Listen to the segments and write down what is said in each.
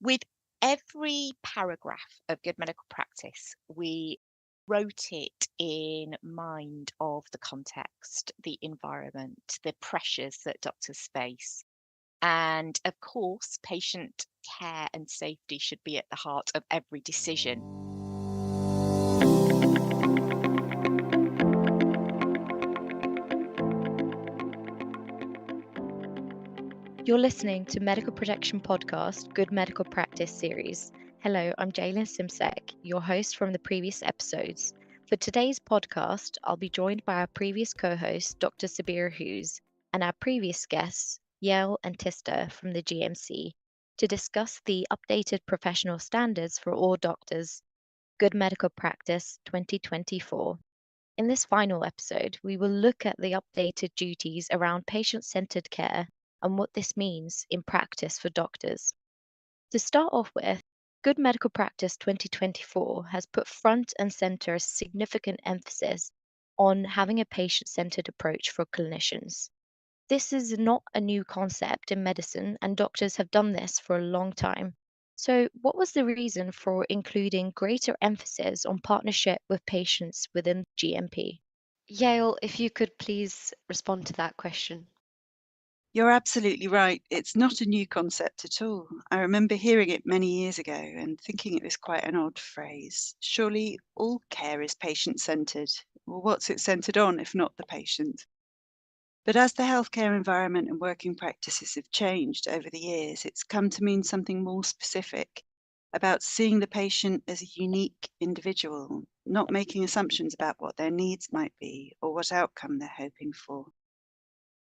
With every paragraph of Good Medical Practice, we wrote it in mind of the context, the environment, the pressures that doctors face. And of course, patient care and safety should be at the heart of every decision. You're listening to Medical Protection Podcast Good Medical Practice series. Hello, I'm Jalen Simsek, your host from the previous episodes. For today's podcast, I'll be joined by our previous co-host, Dr. Sabira Hughes, and our previous guests, Yael and Tista from the GMC, to discuss the updated professional standards for all doctors, Good Medical Practice 2024. In this final episode, we will look at the updated duties around patient-centered care and what this means in practice for doctors. To start off with, Good Medical Practice 2024 has put front and center a significant emphasis on having a patient-centered approach for clinicians. This is not a new concept in medicine, and doctors have done this for a long time. So, what was the reason for including greater emphasis on partnership with patients within GMP? Yale, if you could please respond to that question. You're absolutely right. It's not a new concept at all. I remember hearing it many years ago and thinking it was quite an odd phrase. Surely all care is patient-centered. Well, what's it centered on if not the patient? But as the healthcare environment and working practices have changed over the years, it's come to mean something more specific about seeing the patient as a unique individual, not making assumptions about what their needs might be or what outcome they're hoping for.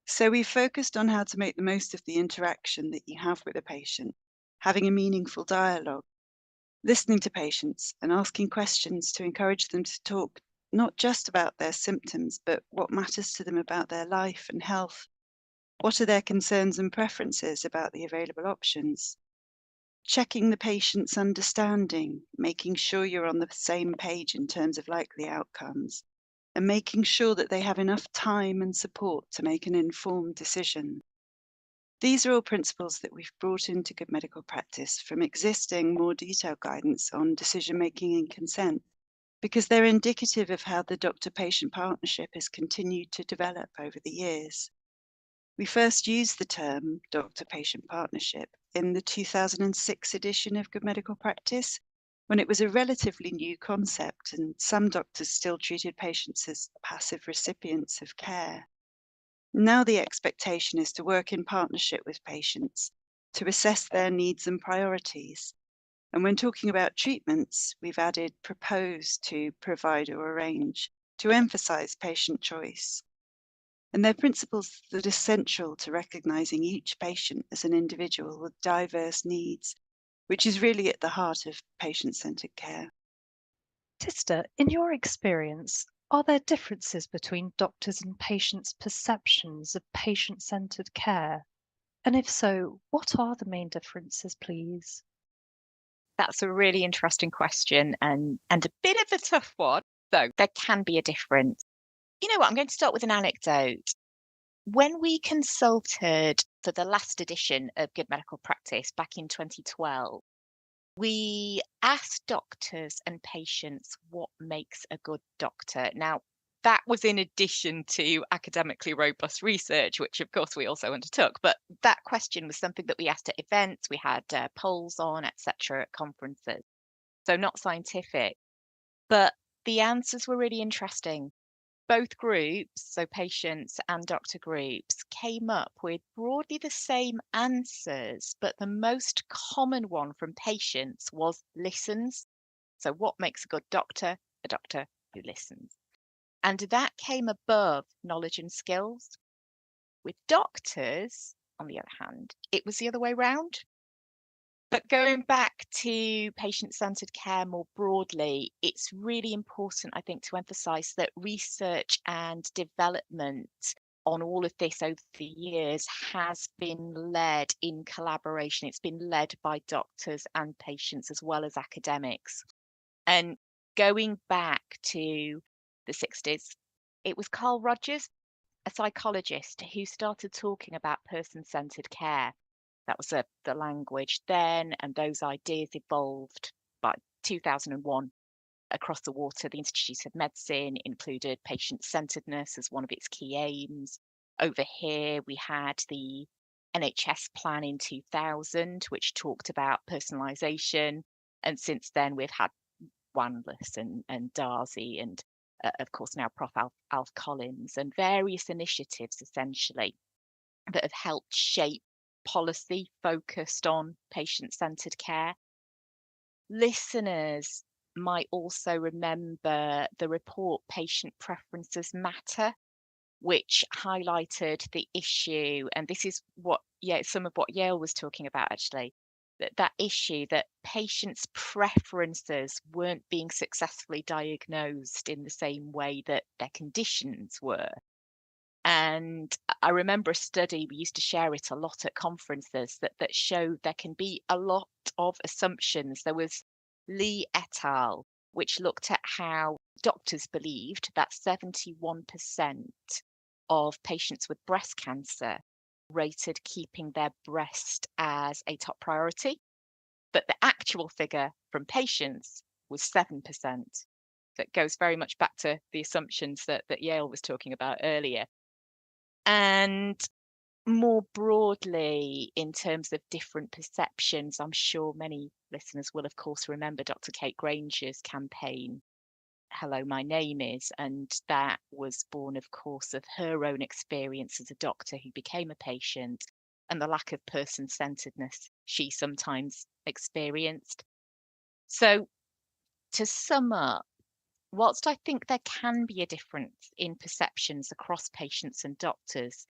So we focused on how to make the most of the interaction that you have with a patient, having a meaningful dialogue, listening to patients and asking questions to encourage them to talk not just about their symptoms, but what matters to them about their life and health. What are their concerns and preferences about the available options? Checking the patient's understanding, making sure you're on the same page in terms of likely outcomes, and making sure that they have enough time and support to make an informed decision. These are all principles that we've brought into good medical practice from existing, more detailed guidance on decision making and consent, because they're indicative of how the doctor patient partnership has continued to develop over the years. We first used the term doctor patient partnership in the 2006 edition of Good Medical Practice, when it was a relatively new concept and some doctors still treated patients as passive recipients of care. Now the expectation is to work in partnership with patients to assess their needs and priorities. And when talking about treatments, we've added propose to provide or arrange to emphasize patient choice. And they're principles that are central to recognizing each patient as an individual with diverse needs, which is really at the heart of patient-centered care. Tista, in your experience, are there differences between doctors' and patients' perceptions of patient-centered care? And if so, what are the main differences, please? That's a really interesting question and a bit of a tough one. So there can be a difference. You know what? I'm going to start with an anecdote. When we consulted for the last edition of Good Medical Practice back in 2012, we asked doctors and patients what makes a good doctor. Now, that was in addition to academically robust research, which of course we also undertook. But that question was something that we asked at events, we had polls on, etc., at conferences. So not scientific, but the answers were really interesting. Both groups, so patients and doctor groups, came up with broadly the same answers, but the most common one from patients was listens. So, what makes a good doctor? A doctor who listens. And that came above knowledge and skills. With doctors, on the other hand, it was the other way round. But going back to patient-centered care more broadly, it's really important, I think, to emphasize that research and development on all of this over the years has been led in collaboration. It's been led by doctors and patients as well as academics. And going back to the 60s, it was Carl Rogers, a psychologist, who started talking about person-centered care. That was the language then, and those ideas evolved by 2001 across the water. The Institute of Medicine included patient-centeredness as one of its key aims. Over here, we had the NHS plan in 2000, which talked about personalisation. And since then, we've had Wanless and Darzi and, of course, now Prof. Alf Collins, and various initiatives, essentially, that have helped shape policy focused on patient-centred care. Listeners might also remember the report Patient Preferences Matter, which highlighted the issue, and this is what some of what Yale was talking about, actually, that issue that patients' preferences weren't being successfully diagnosed in the same way that their conditions were. And I remember a study, we used to share it a lot at conferences, that showed there can be a lot of assumptions. There was Lee et al., which looked at how doctors believed that 71% of patients with breast cancer rated keeping their breast as a top priority, but the actual figure from patients was 7%. That goes very much back to the assumptions that Yale was talking about earlier. And more broadly, in terms of different perceptions, I'm sure many listeners will, of course, remember Dr. Kate Granger's campaign, Hello, My Name Is, and that was born, of course, of her own experience as a doctor who became a patient and the lack of person-centeredness she sometimes experienced. So, to sum up, whilst I think there can be a difference in perceptions across patients and doctors,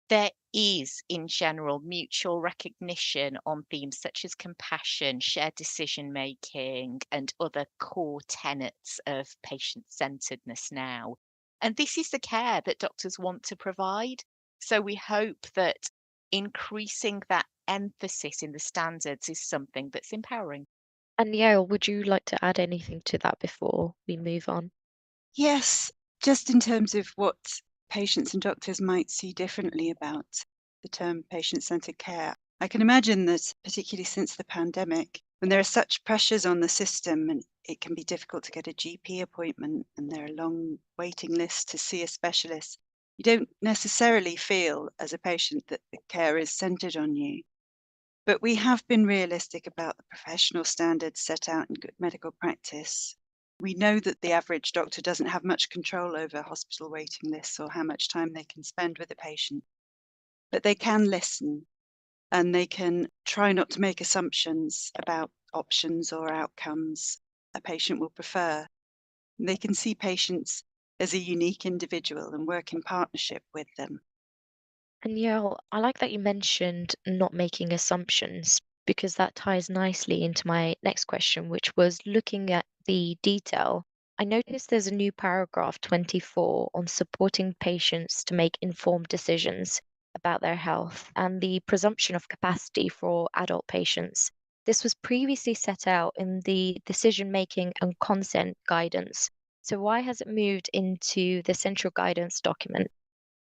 there is, in general, mutual recognition on themes such as compassion, shared decision making, and other core tenets of patient centeredness now. And this is the care that doctors want to provide. So we hope that increasing that emphasis in the standards is something that's empowering. And Yale, would you like to add anything to that before we move on? Yes, just in terms of what patients and doctors might see differently about the term patient-centered care. I can imagine that, particularly since the pandemic, when there are such pressures on the system and it can be difficult to get a GP appointment and there are long waiting lists to see a specialist, you don't necessarily feel as a patient that the care is centered on you. But we have been realistic about the professional standards set out in good medical practice. We know that the average doctor doesn't have much control over hospital waiting lists or how much time they can spend with a patient, but they can listen and they can try not to make assumptions about options or outcomes a patient will prefer. They can see patients as a unique individual and work in partnership with them. And Yael, I like that you mentioned not making assumptions because that ties nicely into my next question, which was looking at the detail. I noticed there's a new paragraph 24 on supporting patients to make informed decisions about their health and the presumption of capacity for adult patients. This was previously set out in the decision making and consent guidance. So, why has it moved into the central guidance document?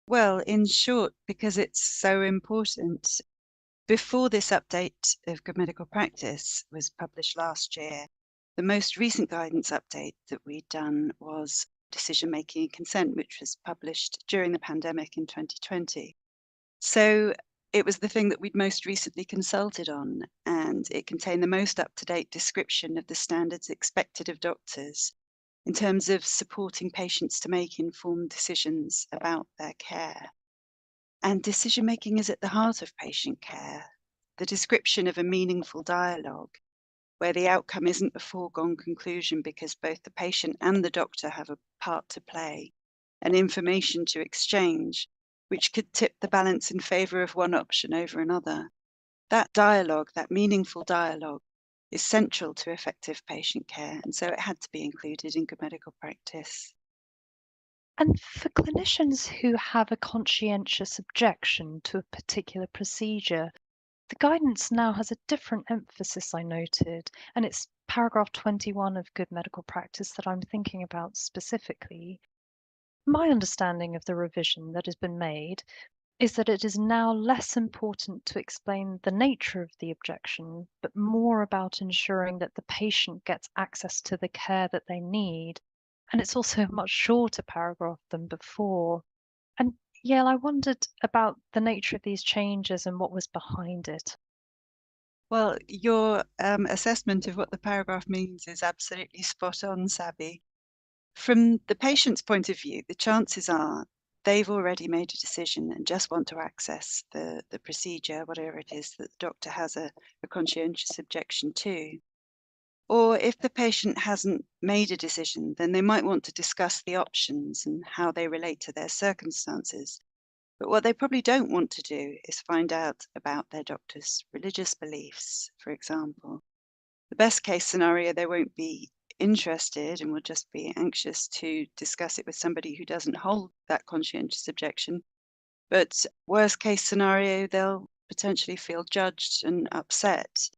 Well, in short, because it's so important. Before this update of good medical practice was published last year, the most recent guidance update that we'd done was decision making and consent, which was published during the pandemic in 2020. So it was the thing that we'd most recently consulted on, and it contained the most up-to-date description of the standards expected of doctors in terms of supporting patients to make informed decisions about their care. And decision making is at the heart of patient care. The description of a meaningful dialogue where the outcome isn't a foregone conclusion because both the patient and the doctor have a part to play and information to exchange, which could tip the balance in favor of one option over another. That dialogue, that meaningful dialogue, is central to effective patient care, and so it had to be included in good medical practice. And for clinicians who have a conscientious objection to a particular procedure, the guidance now has a different emphasis, I noted, and it's paragraph 21 of good medical practice that I'm thinking about specifically. My understanding of the revision that has been made is that it is now less important to explain the nature of the objection, but more about ensuring that the patient gets access to the care that they need. And it's also a much shorter paragraph than before. And Yael, I wondered about the nature of these changes and what was behind it. Well, your assessment of what the paragraph means is absolutely spot on, Sabby. From the patient's point of view, the chances are they've already made a decision and just want to access the procedure, whatever it is that the doctor has a conscientious objection to. Or if the patient hasn't made a decision, then they might want to discuss the options and how they relate to their circumstances. But what they probably don't want to do is find out about their doctor's religious beliefs, for example. The best case scenario, they won't be interested and will just be anxious to discuss it with somebody who doesn't hold that conscientious objection. But worst case scenario, they'll potentially feel judged and upset.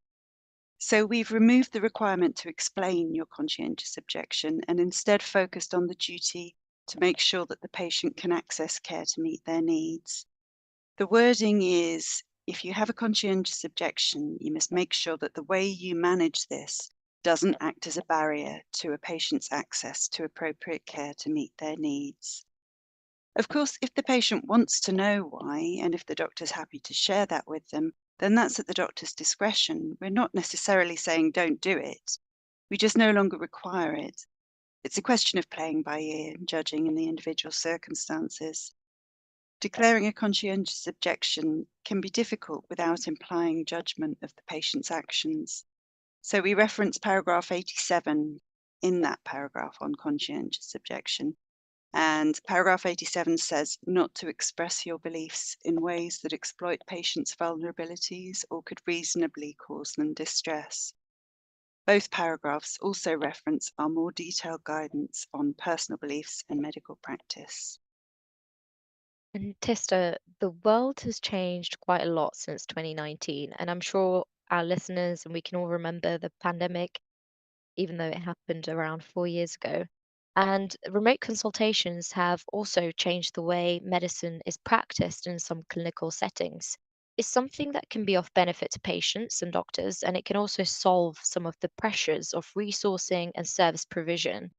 So we've removed the requirement to explain your conscientious objection and instead focused on the duty to make sure that the patient can access care to meet their needs. The wording is, if you have a conscientious objection, you must make sure that the way you manage this doesn't act as a barrier to a patient's access to appropriate care to meet their needs. Of course, if the patient wants to know why, and if the doctor's happy to share that with them, then that's at the doctor's discretion. We're not necessarily saying don't do it. We just no longer require it. It's a question of playing by ear and judging in the individual circumstances. Declaring a conscientious objection can be difficult without implying judgment of the patient's actions. So we reference paragraph 87 in that paragraph on conscientious objection. And paragraph 87 says not to express your beliefs in ways that exploit patients' vulnerabilities or could reasonably cause them distress. Both paragraphs also reference our more detailed guidance on personal beliefs and medical practice. And Tista, the world has changed quite a lot since 2019, and I'm sure our listeners and we can all remember the pandemic, even though it happened around 4 years ago. And remote consultations have also changed the way medicine is practiced in some clinical settings. It's something that can be of benefit to patients and doctors, and it can also solve some of the pressures of resourcing and service provision.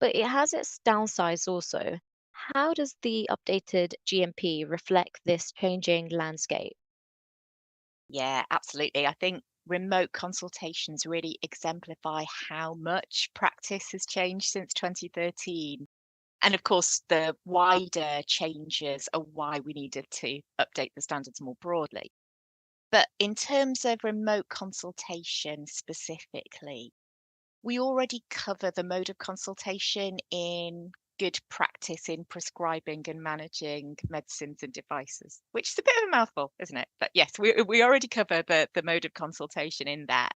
But it has its downsides also. How does the updated GMP reflect this changing landscape? Yeah, absolutely. I think remote consultations really exemplify how much practice has changed since 2013. And of course, the wider changes are why we needed to update the standards more broadly. But in terms of remote consultation specifically, we already cover the mode of consultation in good practice in prescribing and managing medicines and devices, which is a bit of a mouthful, isn't it? But yes, we already cover the mode of consultation in that.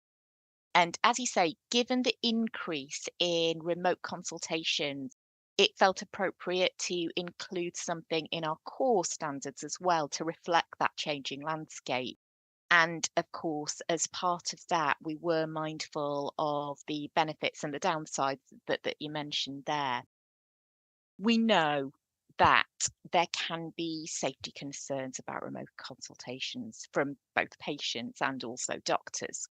And as you say, given the increase in remote consultations, it felt appropriate to include something in our core standards as well to reflect that changing landscape. And of course, as part of that, we were mindful of the benefits and the downsides that you mentioned there. We know that there can be safety concerns about remote consultations from both patients and also doctors.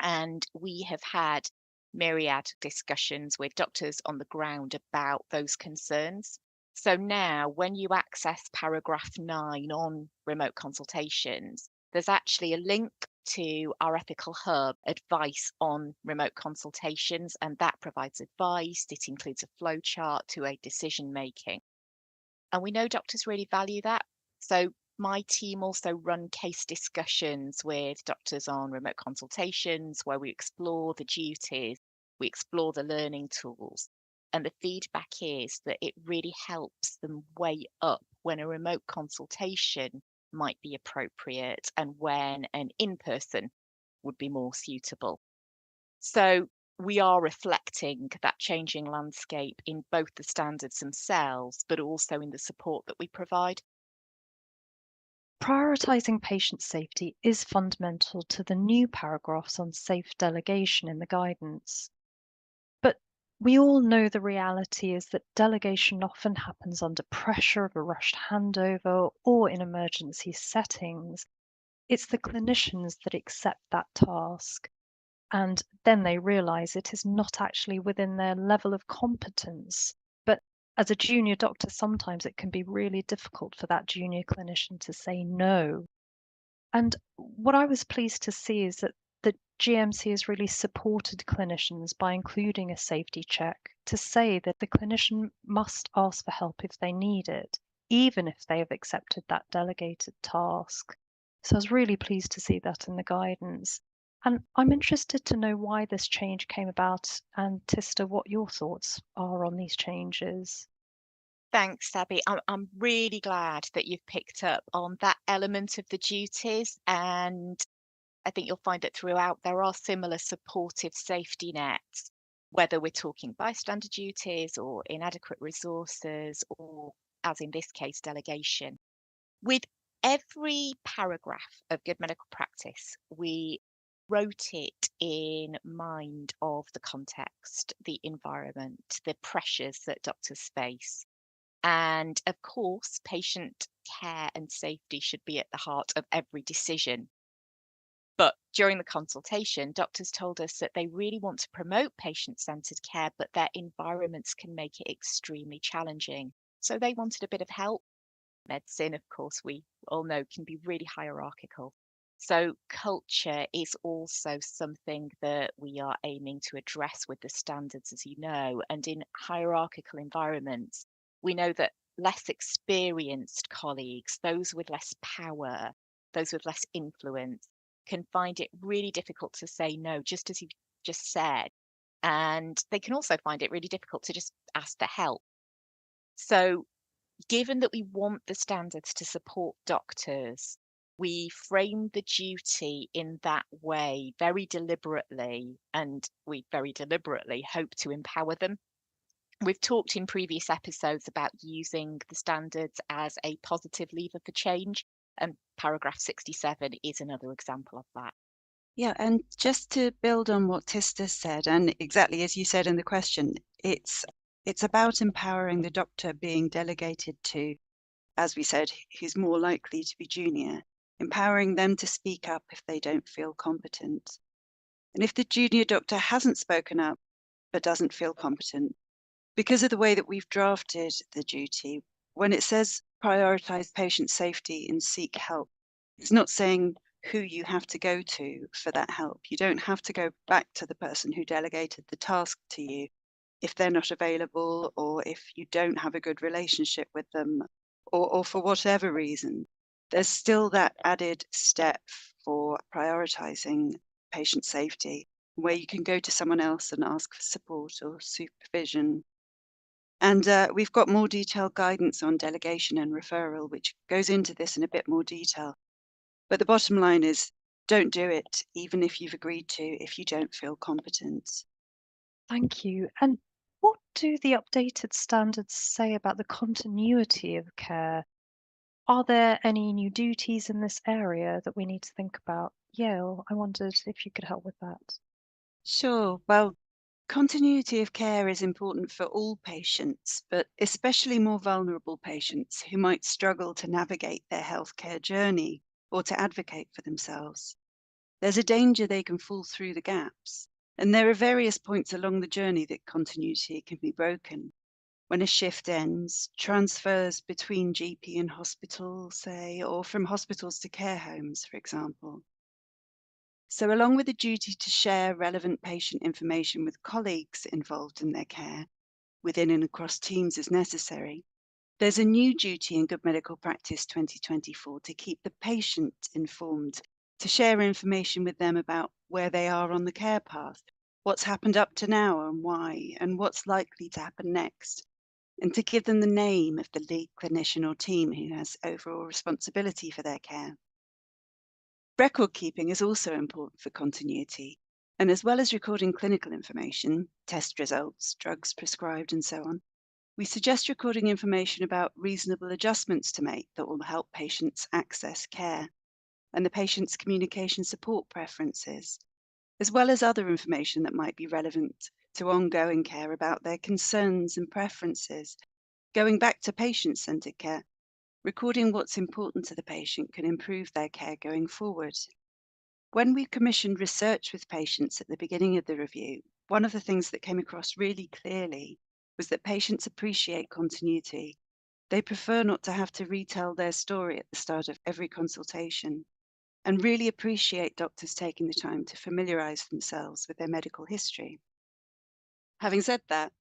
And we have had myriad discussions with doctors on the ground about those concerns. So now, when you access paragraph 9 on remote consultations, there's actually a link to our Ethical Hub advice on remote consultations, and that provides advice. It includes a flowchart to a decision making. And we know doctors really value that. So my team also run case discussions with doctors on remote consultations where we explore the duties, we explore the learning tools. And the feedback is that it really helps them weigh up when a remote consultation might be appropriate and when an in person would be more suitable. So we are reflecting that changing landscape in both the standards themselves, but also in the support that we provide. Prioritising patient safety is fundamental to the new paragraphs on safe delegation in the guidance. But We all know the reality is that delegation often happens under pressure of a rushed handover or in emergency settings. It's the clinicians that accept that task, and then they realize it is not actually within their level of competence. But as a junior doctor, sometimes it can be really difficult for that junior clinician to say no. And what I was pleased to see is that the GMC has really supported clinicians by including a safety check to say that the clinician must ask for help if they need it, even if they have accepted that delegated task. So I was really pleased to see that in the guidance. And I'm interested to know why this change came about, and Tista, what your thoughts are on these changes. Thanks, Sabby. I'm really glad that you've picked up on that element of the duties. And I think you'll find that throughout there are similar supportive safety nets, whether we're talking bystander duties or inadequate resources, or as in this case, delegation. With every paragraph of good medical practice, we wrote it in mind of the context, the environment, the pressures that doctors face. And of course, patient care and safety should be at the heart of every decision. But during the consultation, doctors told us that they really want to promote patient-centered care, but their environments can make it extremely challenging. So they wanted a bit of help. Medicine, of course, we all know can be really hierarchical. So culture is also something that we are aiming to address with the standards, as you know. And in hierarchical environments, we know that less experienced colleagues, those with less power, those with less influence, can find it really difficult to say no, just as you just said. And they can also find it really difficult to just ask for help. So, given that we want the standards to support doctors, we frame the duty in that way very deliberately, and we very deliberately hope to empower them. We've talked in previous episodes about using the standards as a positive lever for change, and paragraph 67 is another example of that. Yeah, and just to build on what Tista said, and exactly as you said in the question, it's about empowering the doctor being delegated to, as we said, who's more likely to be junior, empowering them to speak up if they don't feel competent. And if the junior doctor hasn't spoken up but doesn't feel competent, because of the way that we've drafted the duty, when it says prioritize patient safety and seek help, it's not saying who you have to go to for that help. You don't have to go back to the person who delegated the task to you if they're not available, or if you don't have a good relationship with them, or for whatever reason. There's still that added step for prioritizing patient safety, where you can go to someone else and ask for support or supervision. And we've got more detailed guidance on delegation and referral, which goes into this in a bit more detail. But the bottom line is, don't do it, even if you've agreed to, if you don't feel competent. Thank you. And what do the updated standards say about the continuity of care? Are there any new duties in this area that we need to think about? Yale, I wondered if you could help with that. Sure. Well, continuity of care is important for all patients, but especially more vulnerable patients who might struggle to navigate their healthcare journey or to advocate for themselves. There's a danger they can fall through the gaps, and there are various points along the journey that continuity can be broken. When a shift ends, transfers between GP and hospital, say, or from hospitals to care homes, for example. So, along with the duty to share relevant patient information with colleagues involved in their care, within and across teams as necessary, there's a new duty in Good Medical Practice 2024 to keep the patient informed, to share information with them about where they are on the care path, what's happened up to now and why, and what's likely to happen next, and to give them the name of the lead clinician or team who has overall responsibility for their care. Record keeping is also important for continuity, and as well as recording clinical information, test results, drugs prescribed, and so on, we suggest recording information about reasonable adjustments to make that will help patients access care, and the patient's communication support preferences, as well as other information that might be relevant to ongoing care about their concerns and preferences. Going back to patient-centered care, recording what's important to the patient can improve their care going forward. When we commissioned research with patients at the beginning of the review, one of the things that came across really clearly was that patients appreciate continuity. They prefer not to have to retell their story at the start of every consultation and really appreciate doctors taking the time to familiarise themselves with their medical history. Having said that,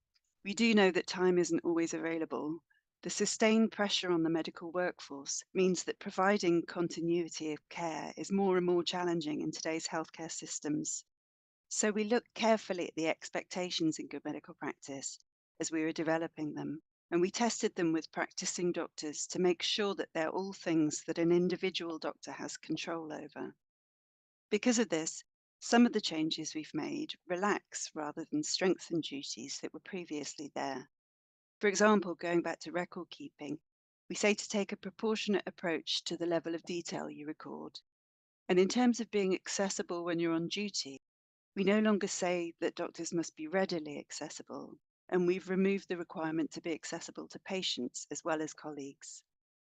we do know that time isn't always available. The sustained pressure on the medical workforce means that providing continuity of care is more and more challenging in today's healthcare systems. So we looked carefully at the expectations in good medical practice as we were developing them, and we tested them with practicing doctors to make sure that they're all things that an individual doctor has control over. Because of this, some of the changes we've made relax rather than strengthen duties that were previously there. For example, going back to record keeping, we say to take a proportionate approach to the level of detail you record. And in terms of being accessible when you're on duty, we no longer say that doctors must be readily accessible, and we've removed the requirement to be accessible to patients as well as colleagues.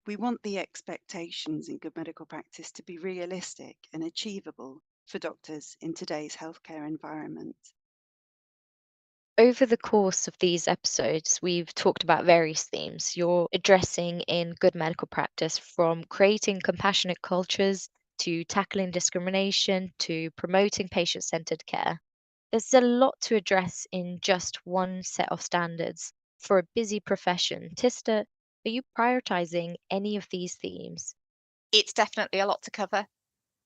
We want the expectations in good medical practice to be realistic and achievable for doctors in today's healthcare environment. Over the course of these episodes, we've talked about various themes you're addressing in good medical practice, from creating compassionate cultures to tackling discrimination to promoting patient centered care. There's a lot to address in just one set of standards. For a busy profession, Tista, are you prioritizing any of these themes? It's definitely a lot to cover,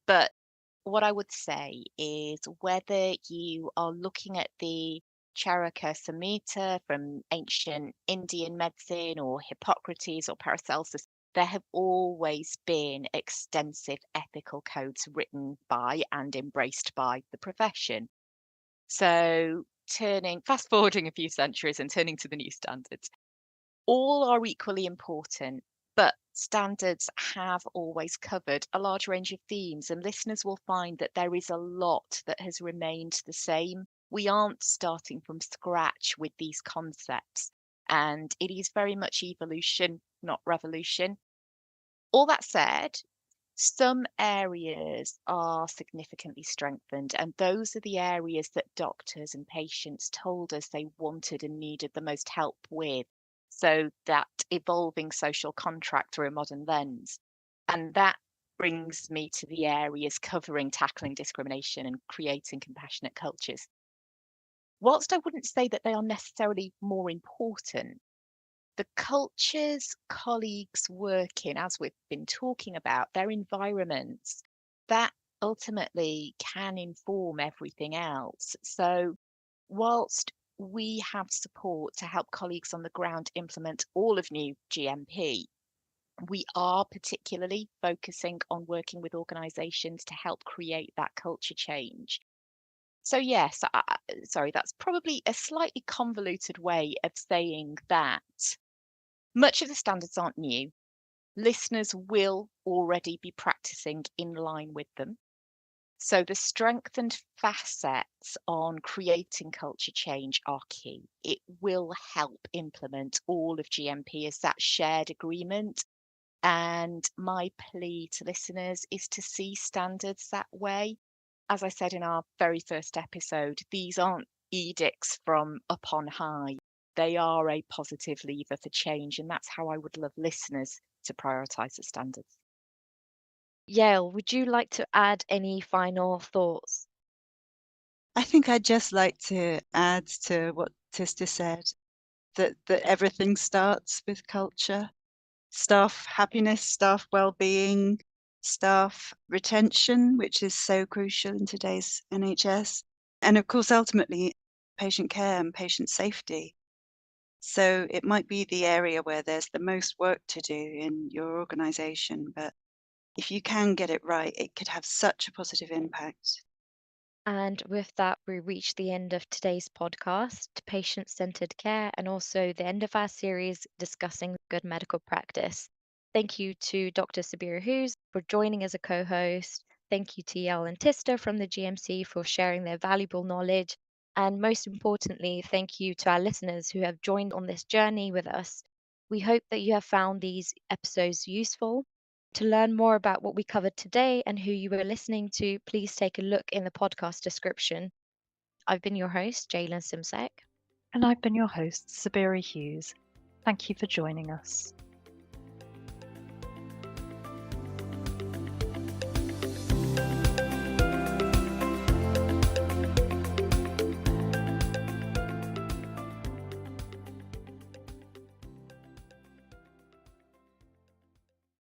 but what I would say is whether you are looking at the Charaka Samhita from ancient Indian medicine or Hippocrates or Paracelsus, there have always been extensive ethical codes written by and embraced by the profession. So fast forwarding a few centuries and turning to the new standards, all are equally important, but standards have always covered a large range of themes, and listeners will find that there is a lot that has remained the same. We aren't starting from scratch with these concepts, and it is very much evolution, not revolution. All that said, some areas are significantly strengthened, and those are the areas that doctors and patients told us they wanted and needed the most help with. So that evolving social contract through a modern lens. And that brings me to the areas covering tackling discrimination and creating compassionate cultures. Whilst I wouldn't say that they are necessarily more important, the cultures colleagues work in, as we've been talking about, their environments, that ultimately can inform everything else. So, whilst we have support to help colleagues on the ground implement all of new GMP, we are particularly focusing on working with organisations to help create that culture change. So, yes, sorry, that's probably a slightly convoluted way of saying that much of the standards aren't new. Listeners will already be practicing in line with them. So the strengthened facets on creating culture change are key. It will help implement all of GMP as that shared agreement. And my plea to listeners is to see standards that way. As I said in our very first episode, these aren't edicts from up on high. They are a positive lever for change, and that's how I would love listeners to prioritise the standards. Yael, would you like to add any final thoughts? I think I'd just like to add to what Tista said, that everything starts with culture, staff happiness, staff well-being, staff retention, which is so crucial in today's NHS, and of course, ultimately, patient care and patient safety. So it might be the area where there's the most work to do in your organisation, but if you can get it right, it could have such a positive impact. And with that, we reach the end of today's podcast, Patient Centered Care, and also the end of our series discussing good medical practice. Thank you to Dr. Sabira Hughes for joining as a co host. Thank you to Yael and Tista from the GMC for sharing their valuable knowledge. And most importantly, thank you to our listeners who have joined on this journey with us. We hope that you have found these episodes useful. To learn more about what we covered today and who you were listening to, please take a look in the podcast description. I've been your host, Jalen Simsek. And I've been your host, Sabiri Hughes. Thank you for joining us.